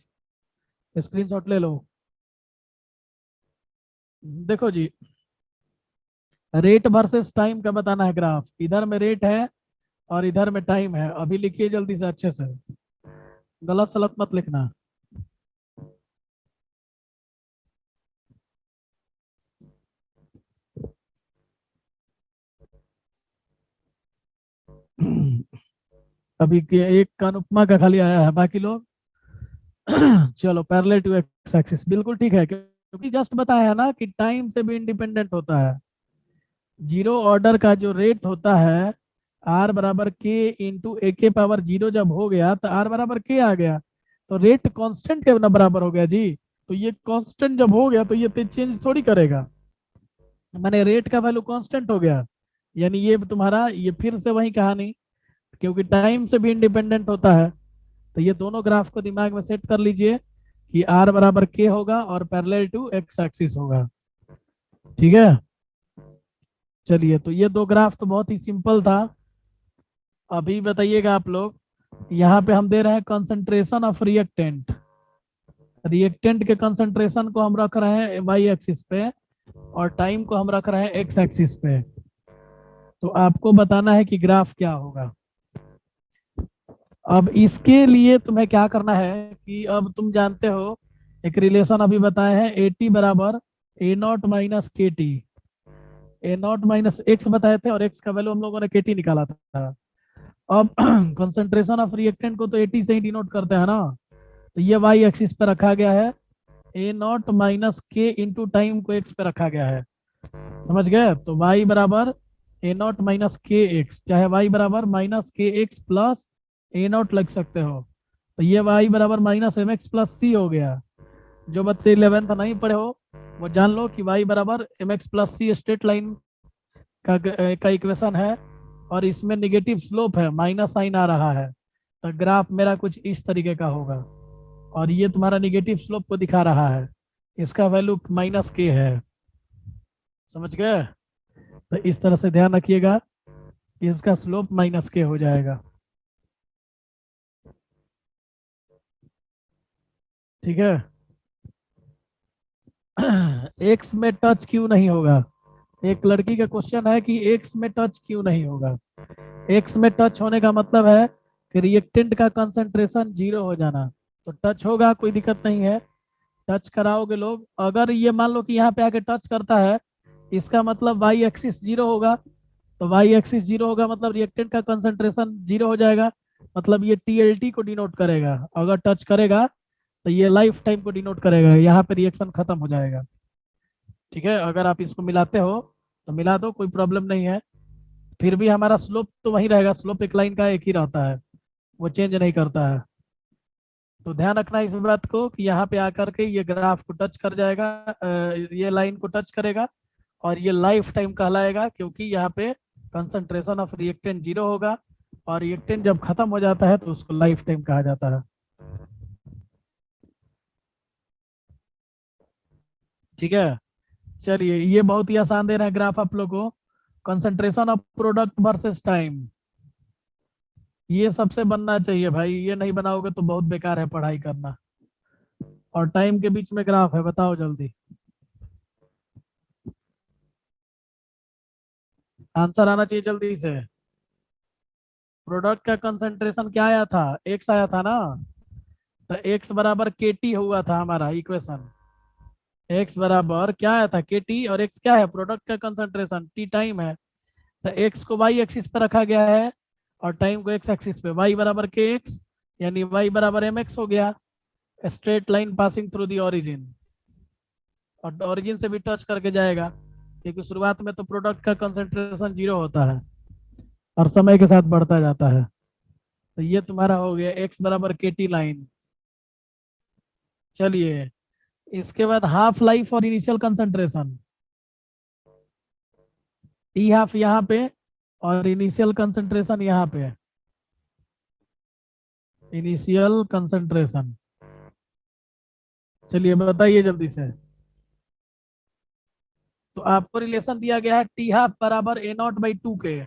स्क्रीनशॉट ले लो। देखो जी, रेट वर्सेस टाइम का बताना है ग्राफ। इधर में रेट है और इधर में टाइम है। अभी लिखिए जल्दी से अच्छे से, गलत सलत मत लिखना। अभी एक का अनुपमा का खाली आया है, बाकी लोग चलो पैरेलल टू एक्स एक्सिस बिल्कुल ठीक है, क्योंकि जस्ट बताया है ना कि टाइम से भी इंडिपेंडेंट होता है। जीरो ऑर्डर का जो रेट होता है, आर बराबर के इंटू ए के पावर जीरो जब हो गया तो आर बराबर के आ गया, तो रेट कांस्टेंट के ना बराबर हो गया जी। तो ये कांस्टेंट जब हो गया तो ये चेंज थोड़ी करेगा, माने रेट का वैल्यू कांस्टेंट हो गया। यानी ये तुम्हारा ये फिर से वही कहानी, क्योंकि टाइम से भी इंडिपेंडेंट होता है। तो ये दोनों ग्राफ को दिमाग में सेट कर लीजिए कि आर बराबर के होगा और पैरेलल टू एक्स एक्सिस होगा। ठीक है, चलिए, तो ये दो ग्राफ तो बहुत ही सिंपल था। अभी बताइएगा आप लोग, यहाँ पे हम दे रहे हैं कंसंट्रेशन ऑफ रिएक्टेंट। रिएक्टेंट के कंसंट्रेशन को हम रख रहे हैं वाई एक्सिस पे और टाइम को हम रख रहे हैं एक्स एक्सिस पे। तो आपको बताना है कि ग्राफ क्या होगा। अब इसके लिए तुम्हें क्या करना है कि अब तुम जानते हो, एक रिलेशन अभी बताए हैं, ए टी बराबर A naught minus k T. A naught minus x बताए थे और एक्स का वैल्यू हम लोगों ने के टी निकाला था। अब कंसंट्रेशन ऑफ रिएक्टेंट को तो एटी से ही डिनोट करते हैं ना, तो ये वाई एक्सिस पे रखा गया है, A naught minus K into time को एक्स पे रखा गया है। समझ गए? तो वाई बराबर ए नॉट माइनस के एक्स, चाहे वाई बराबर माइनस के एक्स प्लस ए नॉट लग सकते हो। तो ये वाई बराबर माइनस एम एक्स प्लस सी हो गया। जो बच्चे 11th नहीं पढ़े हो वो जान लो कि वाई बराबर एम एक्स प्लस सी स्ट्रेट लाइन का इक्वेशन है, और इसमें निगेटिव स्लोप है, माइनस साइन आ रहा है। तो ग्राफ मेरा कुछ इस तरीके का होगा, और ये तुम्हारा निगेटिव स्लोप को दिखा रहा है, इसका वैल्यू माइनस के है। समझ गए? तो इस तरह से ध्यान रखिएगा कि इसका स्लोप माइनस के हो जाएगा। ठीक है। एक्स में टच क्यों नहीं होगा? एक लड़की का क्वेश्चन है कि एक्स में टच क्यों नहीं होगा। एक्स में टच होने का मतलब है कि रिएक्टेंट का कंसंट्रेशन जीरो हो जाना। तो टच होगा, कोई दिक्कत नहीं है, टच कराओगे लोग। अगर ये मान लो कि यहाँ पे आके टच करता है, इसका मतलब वाई एक्सिस जीरो होगा। तो वाई एक्सिस जीरो होगा मतलब रिएक्टेंट का कंसंट्रेशन जीरो हो जाएगा, मतलब ये टीएलटी को डिनोट करेगा। अगर टच करेगा तो ये लाइफ टाइम को डिनोट करेगा, यहाँ पे रिएक्शन खत्म हो जाएगा। ठीक है, अगर आप इसको मिलाते हो तो मिला दो, कोई प्रॉब्लम नहीं है। फिर भी हमारा स्लोप तो वही रहेगा, स्लोप एक लाइन का एक ही रहता है, वो चेंज नहीं करता है। तो ध्यान रखना इस बात को कि यहाँ पे आकर के ये ग्राफ को टच कर जाएगा, ये लाइन को टच करेगा, और ये लाइफ टाइम कहलाएगा, क्योंकि यहाँ पे कंसंट्रेशन ऑफ रिएक्टेंट जीरो होगा, और रिएक्टेंट जब खत्म हो जाता है तो उसको लाइफ टाइम कहा जाता है। ठीक है, चलिए, ये बहुत ही आसान दे रहा है ग्राफ आप लोग को, concentration of product versus time. ये सबसे बनना चाहिए भाई, ये नहीं बनाओगे तो बहुत बेकार है पढ़ाई करना। और टाइम के बीच में ग्राफ है, बताओ जल्दी, आंसर आना चाहिए जल्दी से। प्रोडक्ट का कंसंट्रेशन क्या आया था? एक्स आया था ना। तो एक्स बराबर के टी हुआ था हमारा इक्वेशन। एक्स बराबर क्या आया था? के टी, और एक्स क्या है? प्रोडक्ट का कंसंट्रेशन, टी टाइम है। तो एक्स को वाई एक्सिस पे रखा गया है और टाइम को एक्स एक्सिस पे। वाई बराबर के एक्स, यानी वाई बराबर एम एक्स हो गया, straight line passing through the origin, और ओरिजिन से भी टच करके जाएगा, क्योंकि शुरुआत में तो प्रोडक्ट का कंसंट्रेशन जीरो होता है और समय के साथ बढ़ता जाता है। तो ये तुम्हारा हो गया एक्स बराबर के टी लाइन। चलिए, इसके बाद हाफ लाइफ और इनिशियल कंसंट्रेशन। टी हाफ यहाँ पे और इनिशियल कंसंट्रेशन यहाँ पे। इनिशियल कंसंट्रेशन, चलिए बताइए जल्दी से। तो आपको रिलेशन दिया गया है टी हाफ बराबर ए नॉट बाई टू के।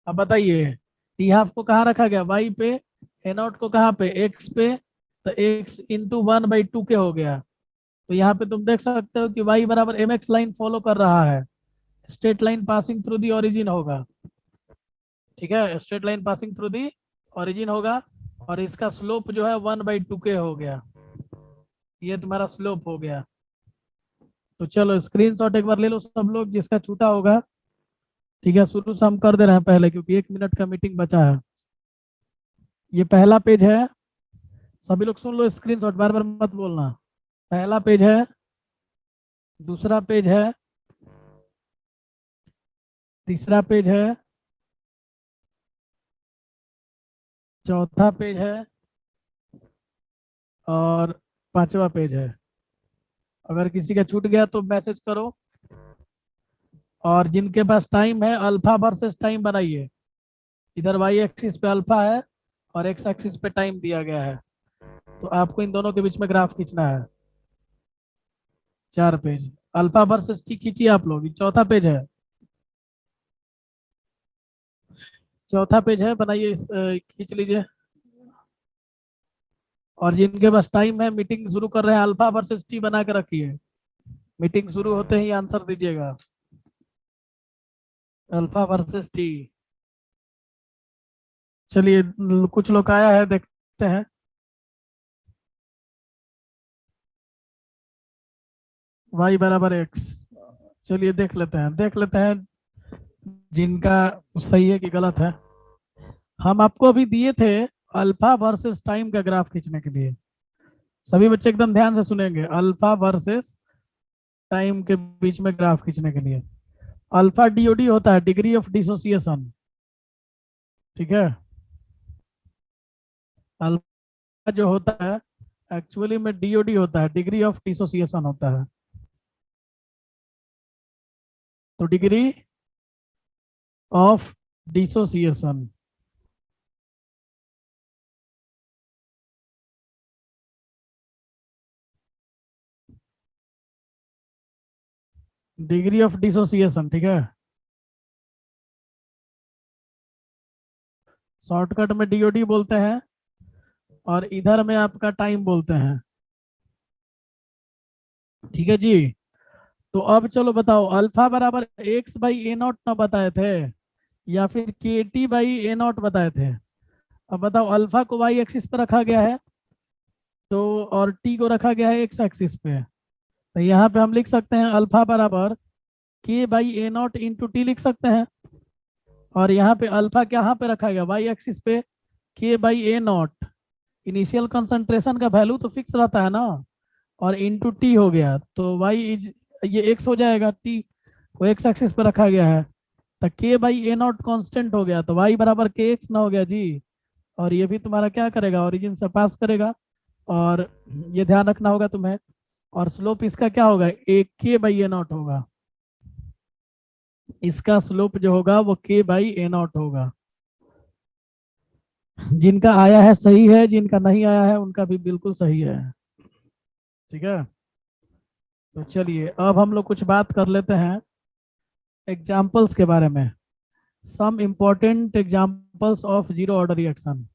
अब बताइए, टी हाफ को कहाँ रखा गया, वाई पे, ए नॉट को कहाँ पे, एक्स पे, तो एक्स इंटू 1/2 के हो गया। तो यहाँ पे तुम देख सकते हो कि वाई बराबर एम एक्स लाइन फॉलो कर रहा है, straight line passing through the origin होगा। ठीक है, straight line passing through the origin होगा, और इसका स्लोप जो है 1/2 के हो गया, ये तुम्हारा स्लोप हो गया। तो चलो स्क्रीनशॉट एक बार ले लो सब लोग जिसका छूटा होगा। ठीक है, शुरू से हम कर दे रहे हैं पहले, क्योंकि 1 मिनट का मीटिंग बचा है। ये पहला पेज है, सभी लोग सुन लो, स्क्रीनशॉट बार बार मत बोलना। पहला पेज है, दूसरा पेज है, तीसरा पेज है, चौथा पेज है, और पांचवा पेज है। अगर किसी का छूट गया तो मैसेज करो। और जिनके पास टाइम है, अल्फा वर्सेस टाइम बनाइए। इधर वाई एक्सिस पे अल्फा है और एक्स एक्सिस पे टाइम दिया गया है, तो आपको इन दोनों के बीच में ग्राफ खींचना है। 4 पेज अल्फा वर्सेस टी खींचिए आप लोग, ये चौथा पेज है। चौथा पेज है, बनाइए, खींच लीजिए। और जिनके पास टाइम है, मीटिंग शुरू कर रहे हैं, अल्फा वर्सेस टी बना के रखिए। मीटिंग शुरू होते ही आंसर दीजिएगा, अल्फा वर्सेस टी। चलिए, कुछ लोग आया है, देखते हैं। वाई बराबर एक्स, चलिए देख लेते हैं, देख लेते हैं जिनका सही है कि गलत है। हम आपको अभी दिए थे अल्फा वर्सेस टाइम का ग्राफ खींचने के लिए। सभी बच्चे एकदम ध्यान से सुनेंगे, अल्फा वर्सेस टाइम के बीच में ग्राफ खींचने के लिए। अल्फा डीओडी होता है, डिग्री ऑफ डिसोसिएशन। ठीक है, अल्फा जो होता है एक्चुअली में डीओडी होता है, डिग्री ऑफ डिसोसिएशन होता है। तो degree of dissociation, degree of dissociation, ठीक है, शॉर्टकट में डीओडी बोलते हैं, और इधर में आपका टाइम बोलते हैं। ठीक है जी। तो अब चलो बताओ, अल्फा बराबर एक्स बाई ए नॉट ना बताए थे, या फिर के टी बाई ए नॉट बताए थे। अब बताओ, अल्फा को वाई एक्सिस पे रखा गया है, तो और टी को रखा गया है एक्स एक्सिस पे। तो यहाँ पे हम लिख सकते हैं अल्फा बराबर के by A not into T लिख सकते हैं। और यहाँ पे अल्फा क्या पे रखा गया, वाई एक्सिस पे, के by A not. Initial concentration का वैल्यू तो फिक्स रहता है ना, और इंटू टी हो गया, तो वाई इज, ये एक्स हो जाएगा, टी को एक्स एक्सिस पे रखा गया है, तो के बाई ए नॉट कॉन्स्टेंट हो गया, तो वाई बराबर के एक्स ना हो गया जी। और ये भी तुम्हारा क्या करेगा, ओरिजिन से पास करेगा, और ये ध्यान रखना होगा तुम्हें। और स्लोप इसका क्या होगा, एक के बाई ए नॉट होगा, इसका स्लोप जो होगा वो के बाई ए नॉट होगा। जिनका आया है सही है, जिनका नहीं आया है उनका भी बिल्कुल सही है। ठीक है, तो चलिए अब हम लोग कुछ बात कर लेते हैं एग्जाम्पल्स के बारे में। Some important examples of zero order reaction,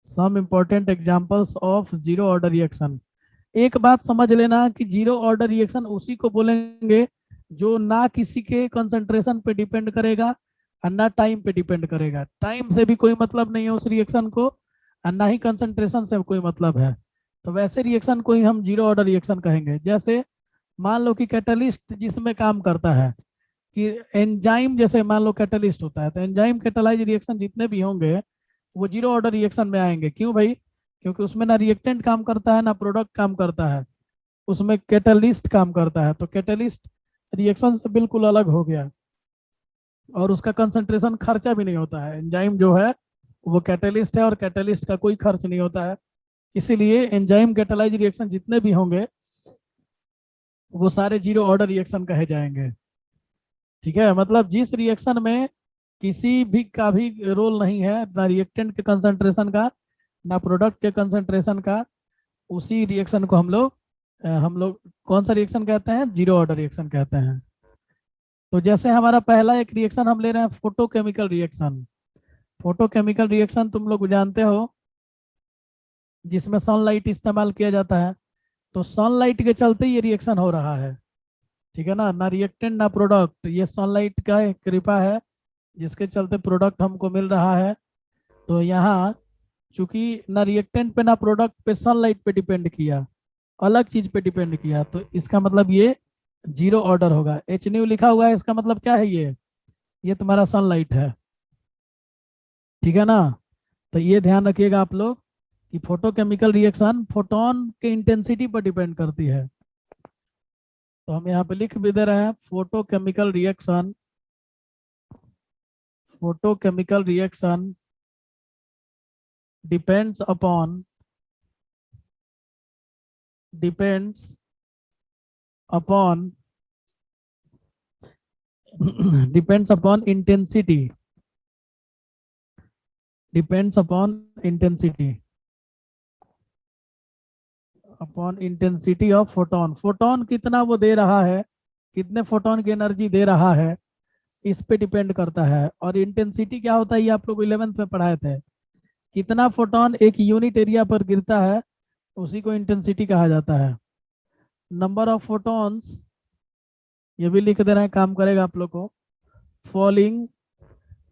some important examples of zero order reaction. एक बात समझ लेना कि जीरो ऑर्डर रिएक्शन उसी को बोलेंगे जो ना किसी के कंसंट्रेशन पे डिपेंड करेगा और ना टाइम पे डिपेंड करेगा। टाइम से भी कोई मतलब नहीं है उस रिएक्शन को, और ना ही कंसंट्रेशन से कोई मतलब है। तो वैसे रिएक्शन को ही हम जीरो ऑर्डर रिएक्शन कहेंगे। जैसे मान लो कि कैटलिस्ट जिसमें काम करता है, कि एंजाइम जैसे मान लो कैटलिस्ट होता है, तो एंजाइम कैटलाइज रिएक्शन जितने भी होंगे वो जीरो ऑर्डर रिएक्शन में आएंगे। क्यों भाई, क्योंकि उसमें ना रिएक्टेंट काम करता है ना प्रोडक्ट काम करता है, उसमें कैटलिस्ट काम करता है। तो कैटलिस्ट रिएक्शन से बिल्कुल अलग हो गया, और उसका कंसंट्रेशन खर्चा भी नहीं होता है। एंजाइम जो है वो कैटलिस्ट है, और कैटलिस्ट का कोई खर्च नहीं होता है। इसीलिए एंजाइम कैटलाइज रिएक्शन जितने भी होंगे वो सारे जीरो ऑर्डर रिएक्शन कहे जाएंगे। ठीक है, मतलब जिस रिएक्शन में किसी भी का भी रोल नहीं है, ना रिएक्टेंट के कंसंट्रेशन का ना प्रोडक्ट के कंसंट्रेशन का, उसी रिएक्शन को हम लोग कौन सा रिएक्शन कहते हैं, जीरो ऑर्डर रिएक्शन कहते हैं। तो जैसे हमारा पहला एक रिएक्शन हम ले रहे हैं फोटोकेमिकल रिएक्शन। फोटोकेमिकल रिएक्शन तुम लोग जानते हो, जिसमें सनलाइट इस्तेमाल किया जाता है। तो सनलाइट के चलते ये रिएक्शन हो रहा है, ठीक है ना रिएक्टेंट ना प्रोडक्ट, ये सनलाइट का एक कृपा है जिसके चलते प्रोडक्ट हमको मिल रहा है। तो यहाँ चूंकि ना रिएक्टेंट पे ना प्रोडक्ट पे, सनलाइट पे डिपेंड किया, अलग चीज पे डिपेंड किया, तो इसका मतलब ये जीरो ऑर्डर होगा। एच न्यू लिखा हुआ है, इसका मतलब क्या है, ये तुम्हारा सनलाइट है, ठीक है ना। तो ये ध्यान रखिएगा आप लोग कि फोटोकेमिकल रिएक्शन फोटोन के इंटेंसिटी पर डिपेंड करती है। तो हम यहाँ पे लिख भी दे रहे हैं, photochemical reaction, photochemical reaction depends upon, depends upon depends upon intensity, depends upon intensity, upon intensity of photon. Photon कितना वो दे रहा है, कितने फोटोन की एनर्जी दे रहा है, इस पे डिपेंड करता है। और इंटेंसिटी क्या होता है, ये आप लोग 11th में पढ़ाए थे। कितना फोटोन एक यूनिट एरिया पर गिरता है, उसी को इंटेंसिटी कहा जाता है। नंबर ऑफ फोटॉन्स, ये भी लिख दे रहे हैं, काम करेगा आप लोग को। Falling,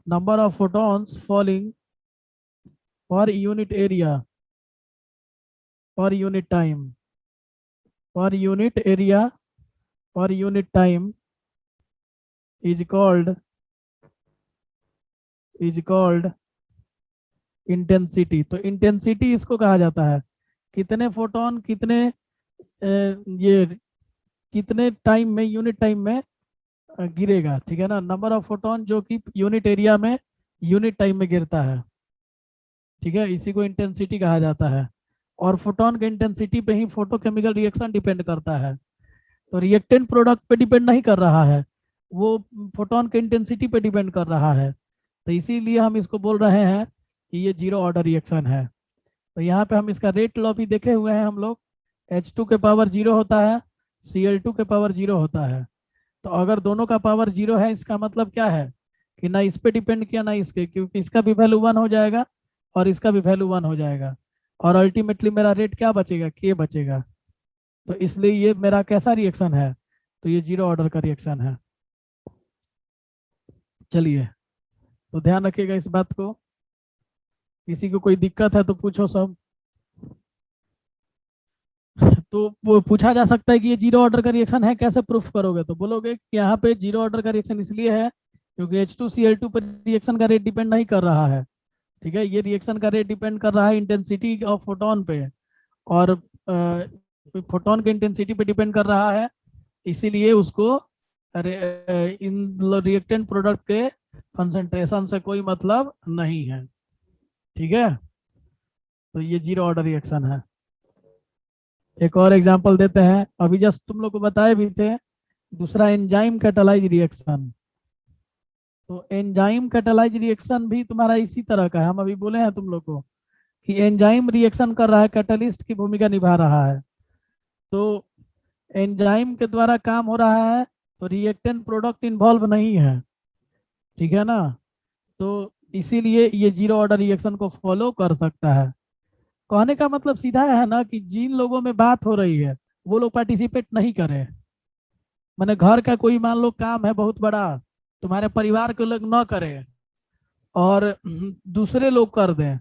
number of photons falling per unit area, per unit time, per unit area, per unit time is called, is called intensity. तो इंटेंसिटी इसको कहा जाता है, कितने फोटोन कितने ये कितने टाइम में, यूनिट टाइम में गिरेगा, ठीक है ना। नंबर ऑफ फोटोन जो कि यूनिट एरिया में, यूनिट टाइम में गिरता है, ठीक है, इसी को इंटेंसिटी कहा जाता है। और फोटोन के इंटेंसिटी पे ही फोटोकेमिकल रिएक्शन डिपेंड करता है। तो रिएक्टेंट प्रोडक्ट पे डिपेंड नहीं कर रहा है, वो फोटोन के इंटेंसिटी पे डिपेंड कर रहा है। तो इसीलिए हम इसको बोल रहे हैं कि ये जीरो ऑर्डर रिएक्शन है। तो यहाँ पे हम इसका रेट लॉ भी देखे हुए हैं हम लोग। H2 के पावर जीरो होता है, Cl2 के पावर जीरो होता है। तो अगर दोनों का पावर जीरो है, इसका मतलब क्या है कि ना इस पे डिपेंड किया ना इसके, क्योंकि इसका भी वैल्यू वन हो जाएगा और इसका भी वैल्यू वन हो जाएगा, और अल्टीमेटली मेरा रेट क्या बचेगा, के बचेगा। तो इसलिए ये मेरा कैसा रिएक्शन है, तो ये जीरो ऑर्डर का रिएक्शन है। चलिए, तो ध्यान रखिएगा इस बात को। किसी को कोई दिक्कत है तो पूछो सब। तो वो पूछा जा सकता है कि ये जीरो ऑर्डर का रिएक्शन है, कैसे प्रूफ करोगे, तो बोलोगे कि यहाँ पे जीरो ऑर्डर का रिएक्शन इसलिए है क्योंकि H2Cl2 पर रिएक्शन का रेट डिपेंड नहीं कर रहा है, ठीक है। ये रिएक्शन का रेट डिपेंड कर रहा है इंटेंसिटी ऑफ फोटोन पे, और फोटोन के इंटेंसिटी पे डिपेंड कर रहा है, इसीलिए उसको इन रिएक्टेंट प्रोडक्ट के कंसंट्रेशन से कोई मतलब नहीं है, ठीक है। तो ये जीरो ऑर्डर रिएक्शन है। एक और एग्जांपल देते हैं, अभी जस्ट तुम लोग को बताए भी थे, दूसरा एंजाइम कैटालाइज रिएक्शन। तो एंजाइम कैटालाइज रिएक्शन भी तुम्हारा इसी तरह का है। हम अभी बोले हैं तुम लोग को कि एंजाइम रिएक्शन कर रहा है, कैटलिस्ट की भूमिका निभा रहा है। तो एंजाइम के द्वारा काम हो रहा है, तो रिएक्टेंट प्रोडक्ट इन्वॉल्व नहीं है, ठीक है ना। तो इसीलिए ये जीरो ऑर्डर रिएक्शन को फॉलो कर सकता है। कहने का मतलब सीधा है ना कि जिन लोगों में बात हो रही है वो लोग पार्टिसिपेट नहीं करें। मैंने घर का कोई मान लो काम है बहुत बड़ा, तुम्हारे परिवार के लोग न करें और दूसरे लोग कर दें,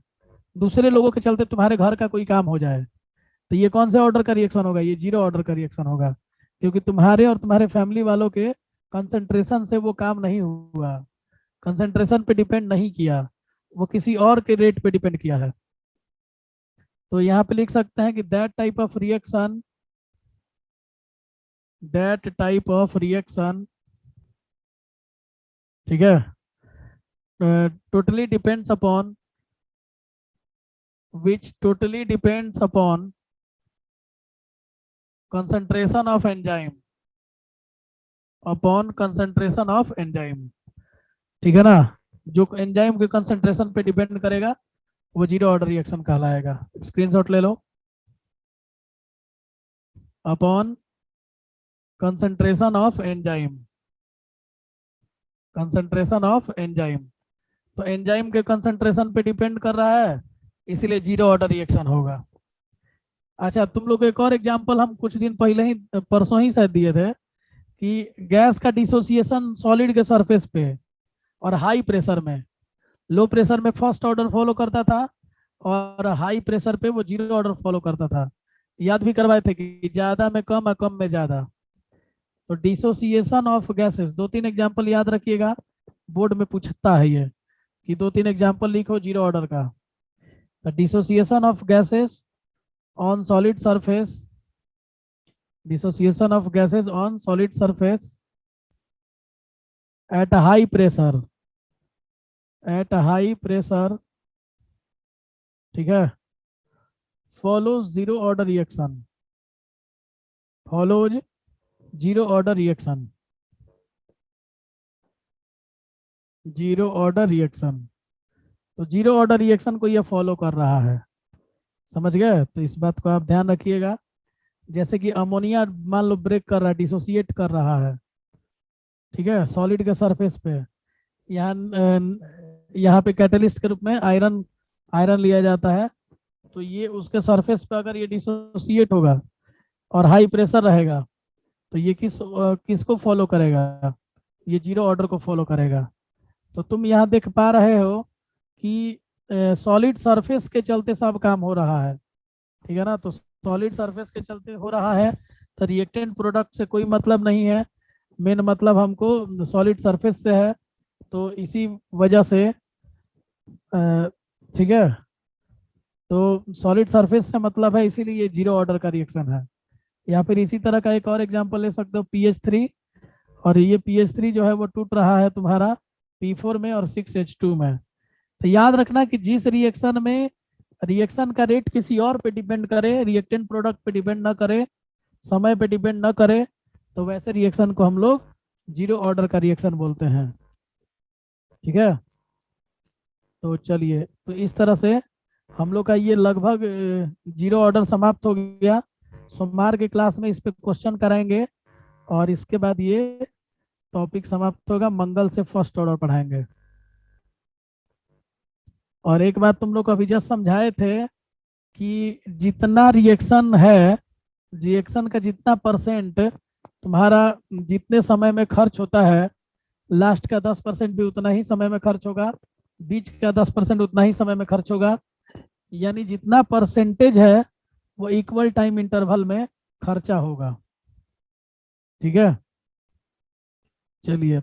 दूसरे लोगों के चलते तुम्हारे घर का कोई काम हो जाए, तो ये कौन से ऑर्डर का रिएक्शन होगा, ये जीरो ऑर्डर का रिएक्शन होगा, क्योंकि तुम्हारे और तुम्हारे फैमिली वालों के कंसंट्रेशन से वो काम नहीं हुआ, कंसंट्रेशन पे डिपेंड नहीं किया, वो किसी और के रेट पे डिपेंड किया है। तो यहाँ पे लिख सकते हैं कि that type of reaction, that type of reaction, ठीक है, totally depends upon, which totally depends upon concentration of enzyme, upon concentration of enzyme, ठीक है ना। जो एंजाइम के कंसंट्रेशन पे डिपेंड करेगा वो जीरो ऑर्डर रिएक्शन कहलाएगा। स्क्रीनशॉट ले लो। Upon concentration of enzyme, concentration of enzyme. तो एंजाइम के कंसंट्रेशन पे डिपेंड कर रहा है, इसीलिए जीरो ऑर्डर रिएक्शन होगा। अच्छा, तुम लोग को एक और एग्जांपल हम कुछ दिन पहले ही, परसों ही शायद दिए थे, कि गैस का डिसोसिएशन सॉलिड के सरफेस पे और हाई प्रेशर में, लो प्रेशर में फर्स्ट ऑर्डर फॉलो करता था और हाई प्रेशर पे वो जीरो ऑर्डर फॉलो करता था। याद भी करवाए थे कि ज्यादा में कम और कम में ज्यादा। तो डिसोसिएशन ऑफ गैसेस, दो तीन एग्जांपल याद रखिएगा, बोर्ड में पूछता है ये, कि दो तीन एग्जांपल लिखो जीरो ऑर्डर का। Dissociation of gases on solid surface, dissociation of gases on solid surface at a high pressure, at a high pressure, ठीक है, follows zero order reaction, follows zero order reaction, zero order reaction. तो zero order reaction को ये follow कर रहा है, समझ गए? तो इस बात को आप ध्यान रखिएगा। जैसे कि अमोनिया मान लो ब्रेक कर रहा है, डिसोसिएट कर रहा है, ठीक है, सॉलिड के सरफेस पे। यहाँ यहाँ पे कैटलिस्ट के रूप में आयरन आयरन लिया जाता है। तो ये उसके सरफेस पे अगर ये डिसोसिएट होगा और हाई प्रेशर रहेगा, तो ये किसको फॉलो करेगा? ये जीरो ऑर्डर को फॉलो करेगा। तो तुम यहाँ देख पा रहे हो कि सॉलिड सरफेस के चलते सब काम हो रहा है, ठीक है ना? तो सॉलिड सरफेस के चलते हो रहा है, तो रिएक्टेंट प्रोडक्ट से कोई मतलब नहीं है, मेन मतलब हमको सॉलिड सरफेस से है। तो इसी वजह से ठीक है, तो सॉलिड सरफेस से मतलब है, इसीलिए ये जीरो ऑर्डर का रिएक्शन है। या फिर इसी तरह का एक और एग्जांपल ले सकते हो, PH3, और ये PH3 जो है वो टूट रहा है तुम्हारा P4 में और 6H2 में। तो याद रखना कि जिस रिएक्शन में रिएक्शन का रेट किसी और पे डिपेंड करे, रिएक्टेंट प्रोडक्ट पे डिपेंड ना करे, समय पे डिपेंड ना करे, तो वैसे रिएक्शन को हम लोग जीरो ऑर्डर का रिएक्शन बोलते हैं, ठीक है? तो चलिए, तो इस तरह से हम लोग का ये लगभग जीरो ऑर्डर समाप्त हो गया। सोमवार की क्लास में इस पे क्वेश्चन कराएंगे और इसके बाद ये टॉपिक समाप्त होगा, मंगल से फर्स्ट ऑर्डर पढ़ाएंगे। और एक बात तुम लोग को अभी जस्ट समझाए थे कि जितना रिएक्शन है, रिएक्शन का जितना परसेंट तुम्हारा जितने समय में खर्च होता है, लास्ट का 10% भी उतना ही समय में खर्च होगा, बीच का 10% उतना ही समय में खर्च होगा, यानी जितना परसेंटेज है वो इक्वल टाइम इंटरवल में खर्चा होगा, ठीक है? चलिए।